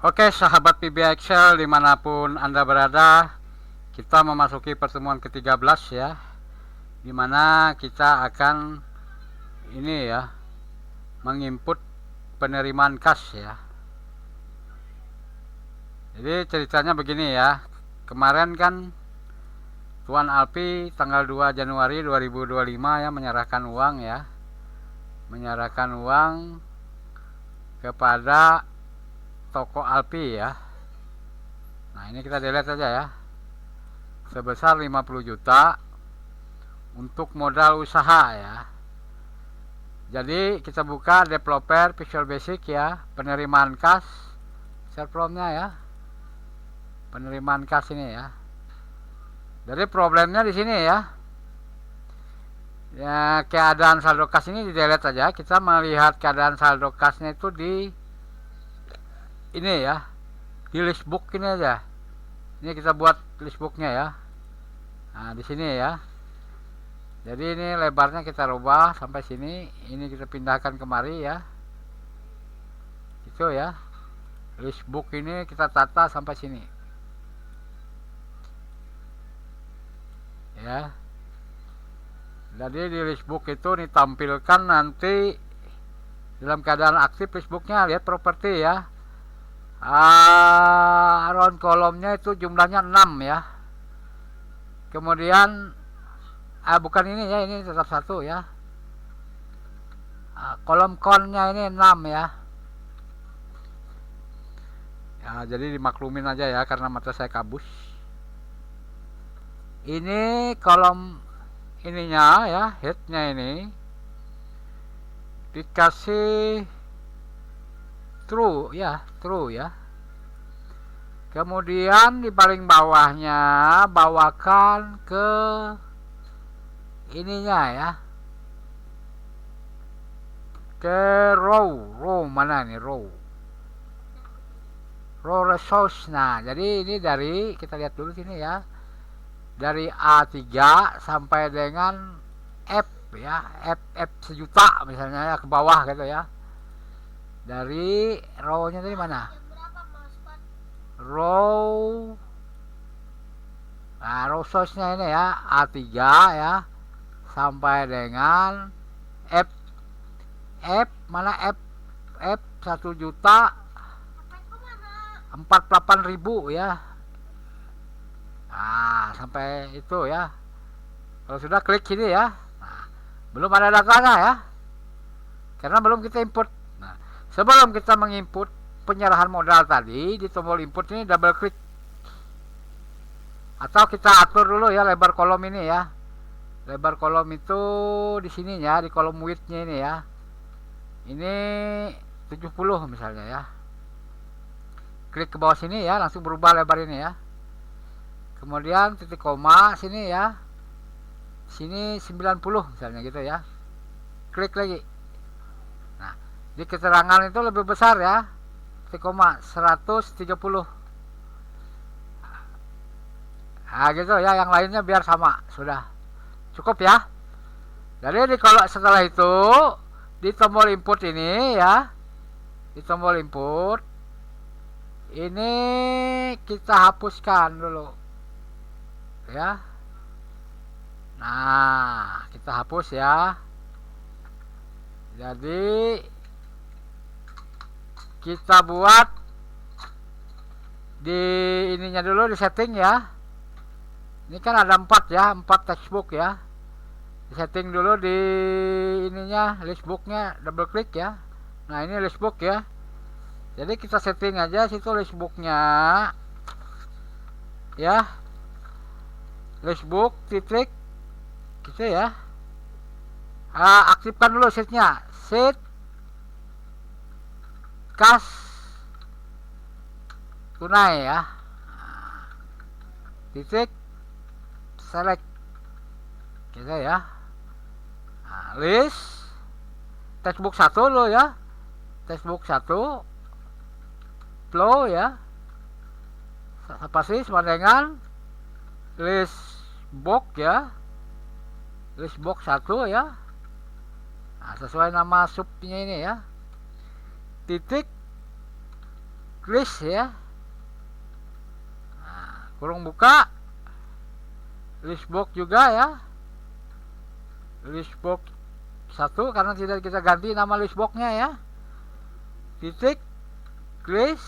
Oke sahabat PB Excel dimanapun Anda berada, kita memasuki pertemuan ke-13 ya, dimana kita akan ini ya, menginput penerimaan kas ya. Jadi ceritanya begini ya, kemarin kan Tuan Alpi tanggal 2 Januari 2025 ya menyerahkan uang kepada toko Alpi ya. Nah ini kita delete aja ya, sebesar 50 juta untuk modal usaha ya. Jadi kita buka developer Visual Basic ya, penerimaan kas, share from-nya ya, penerimaan kas ini ya. Jadi problemnya di sini ya, keadaan saldo kas ini di delete aja. Kita melihat keadaan saldo kasnya itu di ini ya, di list book ini aja. Ini kita buat list booknya ya. Nah di sini ya. Jadi ini lebarnya kita rubah sampai sini. Ini kita pindahkan kemari ya. Itu ya. List book ini kita tata sampai sini. Ya. Jadi di list book itu ditampilkan nanti dalam keadaan aktif list booknya. Lihat properti ya. Round kolomnya itu jumlahnya 6 ya. Kemudian bukan ini ya, ini tetap 1 ya. Kolom konnya ini 6 ya. Ya, jadi dimaklumin aja ya karena mata saya kabus. Ini kolom ininya ya, headnya ini dikasih true ya. Kemudian di paling bawahnya bawakan ke ininya ya, ke row mana nih, row resource. Nah jadi ini dari, kita lihat dulu sini ya, dari A3 sampai dengan F ya, F sejuta misalnya ya, ke bawah gitu ya. Dari row-nya dari mana? Row source-nya ini ya, A3 ya sampai dengan F mana, F 1 juta 48.000 ya. Nah sampai itu ya. Kalau sudah klik sini ya. Nah, belum ada datanya ya, karena belum kita input. Nah, sebelum kita menginput penyerahan modal tadi, di tombol input ini double klik, atau kita atur dulu ya lebar kolom ini ya. Lebar kolom itu di sini ya, di kolom width-nya ini ya. Ini 70 misalnya ya. Klik ke bawah sini ya, langsung berubah lebar ini ya. Kemudian titik koma sini ya. Sini 90 misalnya gitu ya. Klik lagi. Nah, di keterangan itu lebih besar ya. Titik koma 130. Nah gitu ya, yang lainnya biar sama. Sudah cukup ya. Jadi kalau setelah itu di tombol input ini ya, di tombol input ini kita hapuskan dulu ya. Nah kita hapus ya. Jadi kita buat di ininya dulu, di setting ya. Ini kan ada 4 ya, 4 textbook ya. Di setting dulu di ininya, listbooknya, double klik ya. Nah ini listbook ya. Jadi kita setting aja situ listbooknya ya. Listbook titik gitu ya. Aktifkan dulu sheetnya, sheet kas tunai ya. Titik select gitu ya. Nah, list textbook 1 lo ya, textbook 1 flow ya, pasti sama dengan list box ya, list box 1 ya. Nah, sesuai nama subnya ini ya. Titik list ya. Nah, kurung buka, list box juga ya, list box 1 karena tidak kita ganti nama list boxnya ya. Titik, list,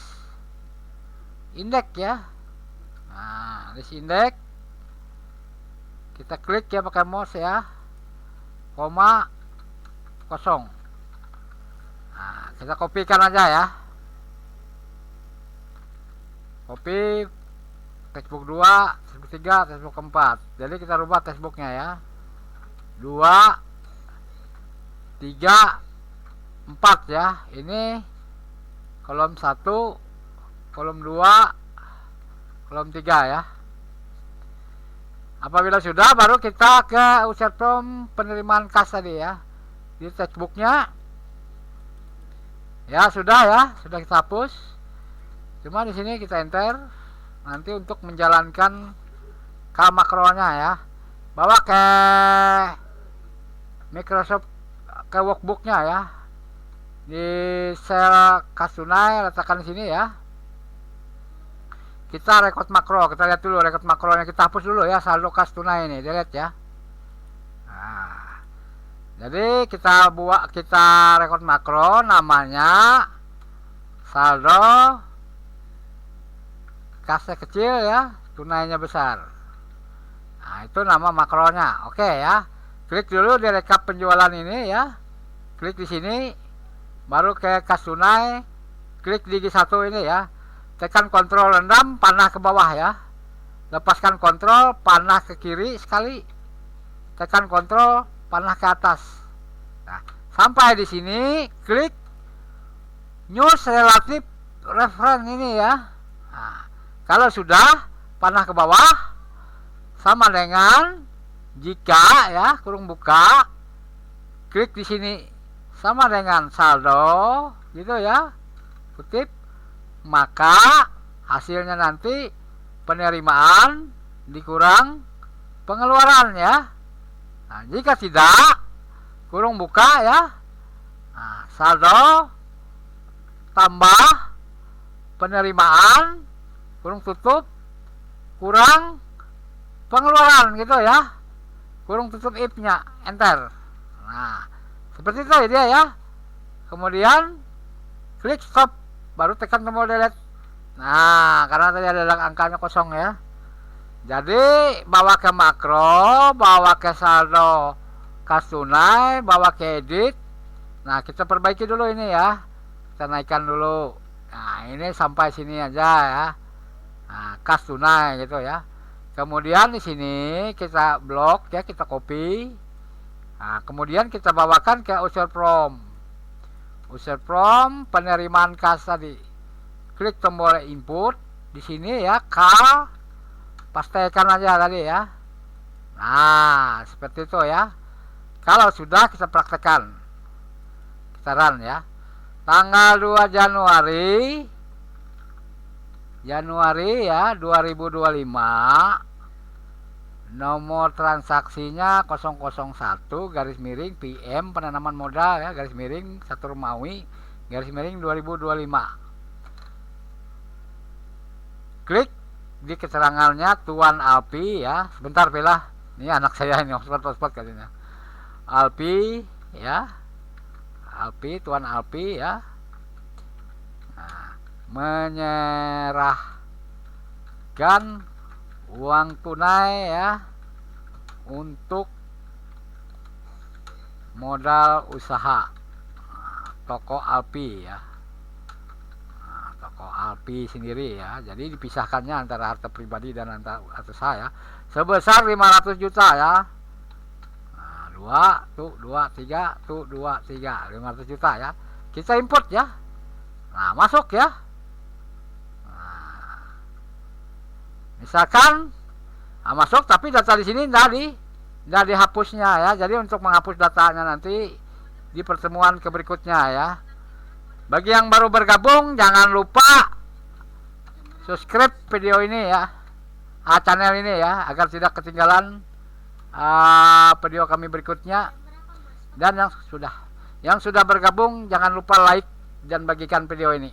index ya. Nah, list index kita klik ya pakai mouse ya, koma 0. Nah, kita kopikan aja ya, copy textbook 2, textbook 3, textbook 4. Jadi kita rubah textbooknya ya, 2, 3, 4 ya. Ini kolom 1, kolom 2, kolom 3 ya. Apabila sudah, baru kita ke user form penerimaan kas tadi ya, di textbooknya ya. Sudah kita hapus. Cuma di sini kita enter nanti untuk menjalankan K makronya ya. Bawa ke Microsoft, ke workbooknya ya, di sel kas tunai letakkan di sini ya. Kita record makro, kita lihat dulu record makronya, kita hapus dulu ya saldo kas tunai ini, delete ya. Nah, jadi kita record makro namanya saldo kasnya kecil ya, tunainya besar. Nah, itu nama makronya. Oke ya. Klik dulu di rekap penjualan ini ya. Klik di sini, baru ke kas tunai, klik di G1 ini ya. Tekan kontrol rendam, panah ke bawah ya. Lepaskan kontrol, panah ke kiri sekali. Tekan kontrol, panah ke atas. Nah, sampai di sini klik news relative reference ini ya. Nah, kalau sudah, panah ke bawah sama dengan jika ya, kurung buka, klik di sini sama dengan saldo gitu ya, kutip, maka hasilnya nanti penerimaan dikurang pengeluaran ya. Nah, jika tidak, kurung buka ya, nah, saldo tambah penerimaan, kurung tutup, kurang pengeluaran gitu ya, kurung tutup if-nya, enter. Nah, seperti itu dia ya. Kemudian klik stop, baru tekan tombol delete. Nah, karena tadi ada angkanya kosong ya. Jadi bawa ke makro, bawa ke saldo kas tunai, bawa ke edit. Nah, kita perbaiki dulu ini ya. Kita naikkan dulu. Nah, ini sampai sini aja ya. Nah, kas tunai gitu ya. Kemudian di sini kita blok ya, kita copy. Nah, kemudian kita bawakan ke user form. User form penerimaan kas tadi. Klik tombol input di sini ya, K. Pastekan aja tadi ya. Nah, seperti itu ya. Kalau sudah, kita praktekkan. Kita run ya. Tanggal 2 Januari ya 2025. Nomor transaksinya 001 garis miring PM penanaman modal ya, garis miring 1 Romawi garis miring 2025. Klik di keterangannya Tuan Alpi ya. Sebentar Bella, ini anak saya ini hotspot katanya. Alpi ya, Alpi, Tuan Alpi ya. Nah, menyerahkan uang tunai ya untuk modal usaha toko Alpi ya. Nah, toko Alpi sendiri ya. Jadi dipisahkannya antara harta pribadi dan antara usaha ya. Sebesar 500 juta ya. Nah, 2, 3, 500 juta ya. Kita import ya. Nah, masuk ya. Misalkan masuk, tapi data di sini tidak dihapusnya ya. Jadi untuk menghapus datanya nanti di pertemuan berikutnya ya. Bagi yang baru bergabung, jangan lupa subscribe video ini ya, channel ini ya, agar tidak ketinggalan video kami berikutnya. Dan yang sudah bergabung, jangan lupa like dan bagikan video ini.